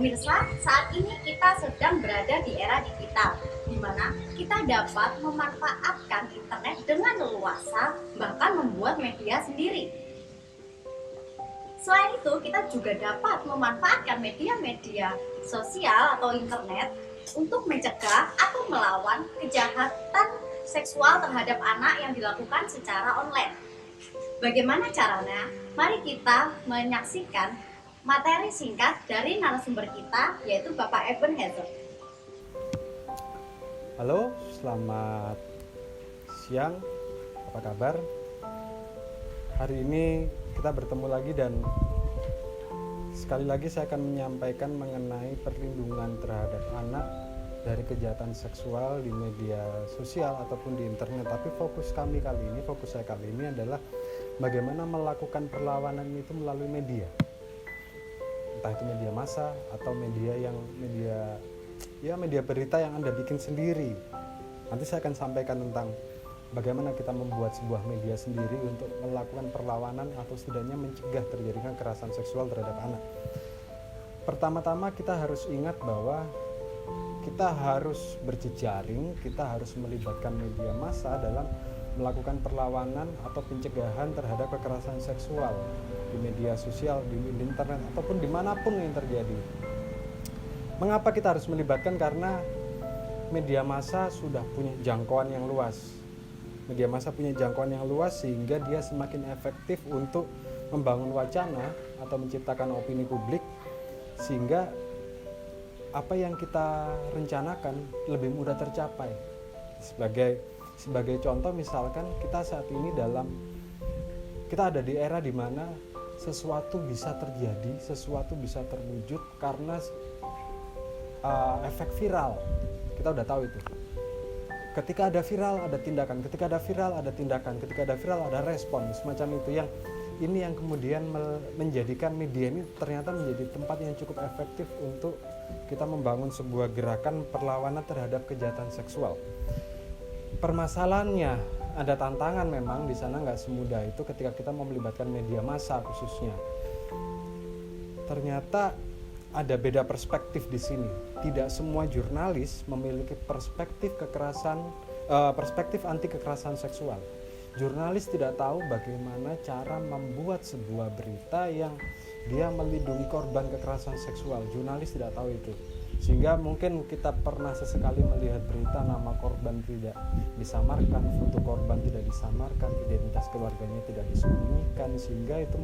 Pemirsa, saat ini kita sedang berada di era digital, di mana kita dapat memanfaatkan internet dengan leluasa, bahkan membuat media sendiri. Selain itu, kita juga dapat memanfaatkan media-media sosial atau internet untuk mencegah atau melawan kejahatan seksual terhadap anak yang dilakukan secara online. Bagaimana caranya? Mari kita menyaksikan materi singkat dari narasumber kita, yaitu Bapak Ebenezer. Halo, selamat siang. Apa kabar? Hari ini kita bertemu lagi dan sekali lagi saya akan menyampaikan mengenai perlindungan terhadap anak dari kejahatan seksual di media sosial ataupun di internet. Tapi fokus saya kali ini adalah bagaimana melakukan perlawanan itu melalui media. Entah itu media massa atau media berita yang Anda bikin sendiri. Nanti saya akan sampaikan tentang bagaimana kita membuat sebuah media sendiri untuk melakukan perlawanan atau setidaknya mencegah terjadinya kekerasan seksual terhadap anak. Pertama-tama kita harus ingat bahwa kita harus berjejaring, kita harus melibatkan media massa dalam melakukan perlawanan atau pencegahan terhadap kekerasan seksual di media sosial, di internet, ataupun dimanapun yang terjadi. Mengapa kita harus melibatkan? Karena media massa sudah punya jangkauan yang luas. Media massa punya jangkauan yang luas sehingga dia semakin efektif untuk membangun wacana atau menciptakan opini publik, sehingga apa yang kita rencanakan lebih mudah tercapai. Sebagai contoh, misalkan kita saat ini kita ada di era di mana sesuatu bisa terjadi, sesuatu bisa terwujud karena efek viral. Kita udah tahu itu. Ketika ada viral ada tindakan, ketika ada viral ada tindakan, ketika ada viral ada respon, semacam itu. Yang kemudian menjadikan media ini ternyata menjadi tempat yang cukup efektif untuk kita membangun sebuah gerakan perlawanan terhadap kejahatan seksual. Permasalahannya, ada tantangan memang di sana, nggak semudah itu ketika kita mau melibatkan media massa khususnya. Ternyata ada beda perspektif di sini. Tidak semua jurnalis memiliki perspektif anti kekerasan seksual. Jurnalis tidak tahu bagaimana cara membuat sebuah berita yang dia melindungi korban kekerasan seksual. Jurnalis tidak tahu itu. Sehingga mungkin kita pernah sesekali melihat berita nama korban tidak disamarkan, foto korban tidak disamarkan, identitas keluarganya tidak disembunyikan, sehingga itu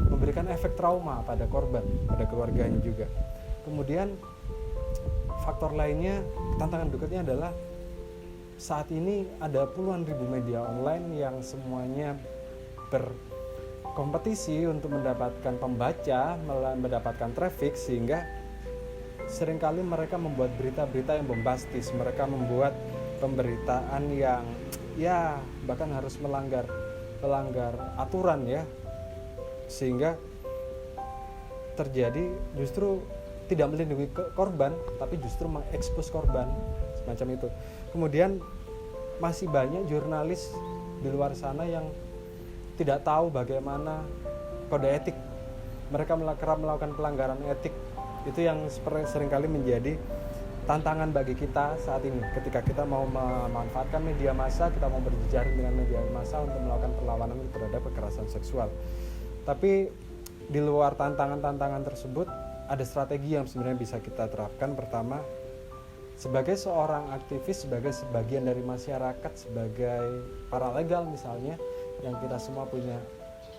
memberikan efek trauma pada korban, pada keluarganya juga. Kemudian faktor lainnya, tantangan berikutnya adalah saat ini ada puluhan ribu media online yang semuanya berkompetisi untuk mendapatkan pembaca, mendapatkan traffic, sehingga seringkali mereka membuat berita-berita yang bombastis. Mereka membuat pemberitaan yang bahkan harus melanggar aturan ya, sehingga terjadi justru tidak melindungi korban, tapi justru mengekspos korban, semacam itu. Kemudian masih banyak jurnalis di luar sana yang tidak tahu bagaimana kode etik. Mereka kerap melakukan pelanggaran etik. Itu yang seringkali menjadi tantangan bagi kita saat ini ketika kita mau memanfaatkan media massa, kita mau berjejaring dengan media massa untuk melakukan perlawanan terhadap kekerasan seksual. Tapi di luar tantangan-tantangan tersebut ada strategi yang sebenarnya bisa kita terapkan. Pertama, sebagai seorang aktivis, sebagai sebagian dari masyarakat, sebagai paralegal misalnya, yang kita semua punya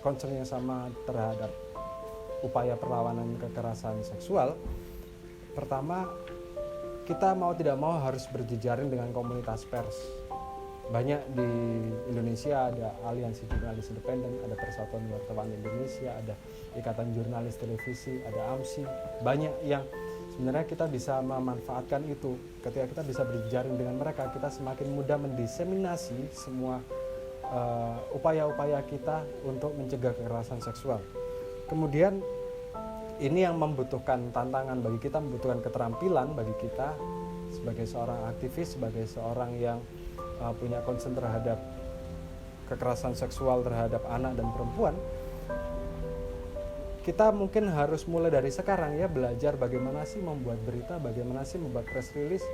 concern yang sama terhadap upaya perlawanan kekerasan seksual. Pertama, kita mau tidak mau harus berjejaring dengan komunitas pers. Banyak di Indonesia, ada Aliansi Jurnalis Independen, ada Persatuan Wartawan Indonesia, ada Ikatan Jurnalis Televisi, ada AMSI. Banyak yang sebenarnya kita bisa memanfaatkan itu. Ketika kita bisa berjejaring dengan mereka, kita semakin mudah mendiseminasi semua upaya-upaya kita untuk mencegah kekerasan seksual. Kemudian ini yang membutuhkan tantangan bagi kita, membutuhkan keterampilan bagi kita sebagai seorang aktivis, sebagai seorang yang punya concern terhadap kekerasan seksual terhadap anak dan perempuan. kita mungkin harus mulai dari sekarang ya, belajar bagaimana sih membuat berita, bagaimana sih membuat press release.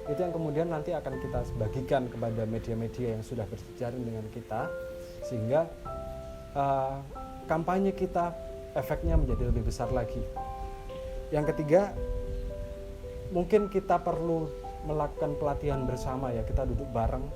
Itu yang kemudian nanti akan kita bagikan kepada media-media yang sudah berjejaring dengan kita, sehingga kampanye kita efeknya menjadi lebih besar lagi. Yang ketiga, mungkin kita perlu melakukan pelatihan bersama ya, kita duduk bareng,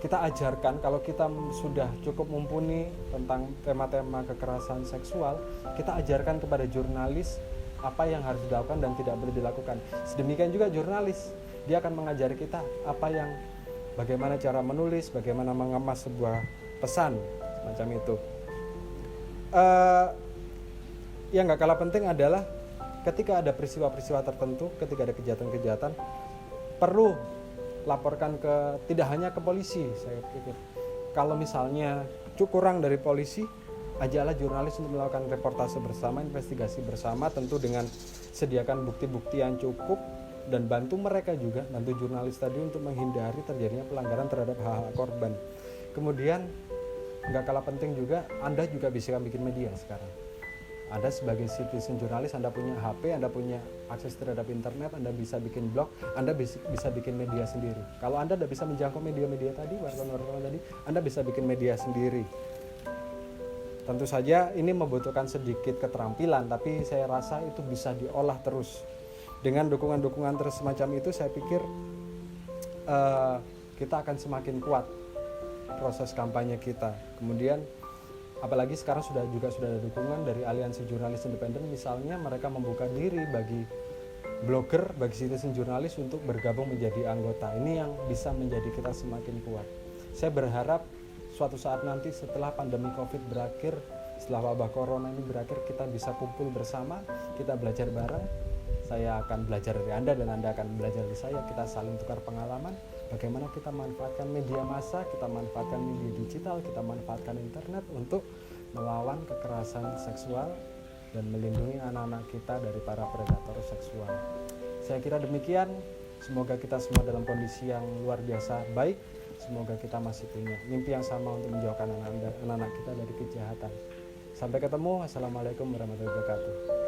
kita ajarkan. Kalau kita sudah cukup mumpuni tentang tema-tema kekerasan seksual, kita ajarkan kepada jurnalis apa yang harus dilakukan dan tidak boleh dilakukan. Sedemikian juga jurnalis, dia akan mengajari kita bagaimana cara menulis, bagaimana mengemas sebuah pesan, semacam itu. Yang nggak kalah penting adalah ketika ada peristiwa-peristiwa tertentu, ketika ada kejahatan-kejahatan, perlu laporkan tidak hanya ke polisi. Saya pikir kalau misalnya kurang dari polisi, ajaklah jurnalis untuk melakukan reportase bersama, investigasi bersama, tentu dengan sediakan bukti-bukti yang cukup, dan bantu mereka juga, bantu jurnalis tadi untuk menghindari terjadinya pelanggaran terhadap hak-hak korban. Kemudian nggak kalah penting juga, Anda juga bisa bikin media sekarang. Anda sebagai citizen jurnalis, Anda punya HP, Anda punya akses terhadap internet, Anda bisa bikin blog, Anda bisa bikin media sendiri. Kalau Anda tidak bisa menjangkau media-media tadi, wartawan-wartawan tadi, Anda bisa bikin media sendiri. Tentu saja ini membutuhkan sedikit keterampilan, tapi saya rasa itu bisa diolah terus. Dengan dukungan-dukungan semacam itu, saya pikir kita akan semakin kuat proses kampanye kita. Kemudian apalagi sekarang sudah ada dukungan dari Aliansi Jurnalis Independen, misalnya mereka membuka diri bagi blogger, bagi citizen jurnalis untuk bergabung menjadi anggota. Ini yang bisa menjadi kita semakin kuat. Saya berharap suatu saat nanti setelah pandemi COVID berakhir, setelah wabah corona ini berakhir, kita bisa kumpul bersama, kita belajar bareng. Saya akan belajar dari Anda dan Anda akan belajar dari saya. Kita saling tukar pengalaman, bagaimana kita manfaatkan media massa, kita manfaatkan media digital, kita manfaatkan internet untuk melawan kekerasan seksual dan melindungi anak-anak kita dari para predator seksual. Saya kira demikian. Semoga kita semua dalam kondisi yang luar biasa baik. Semoga kita masih punya mimpi yang sama untuk menjauhkan anak-anak kita dari kejahatan. Sampai ketemu. Assalamualaikum warahmatullahi wabarakatuh.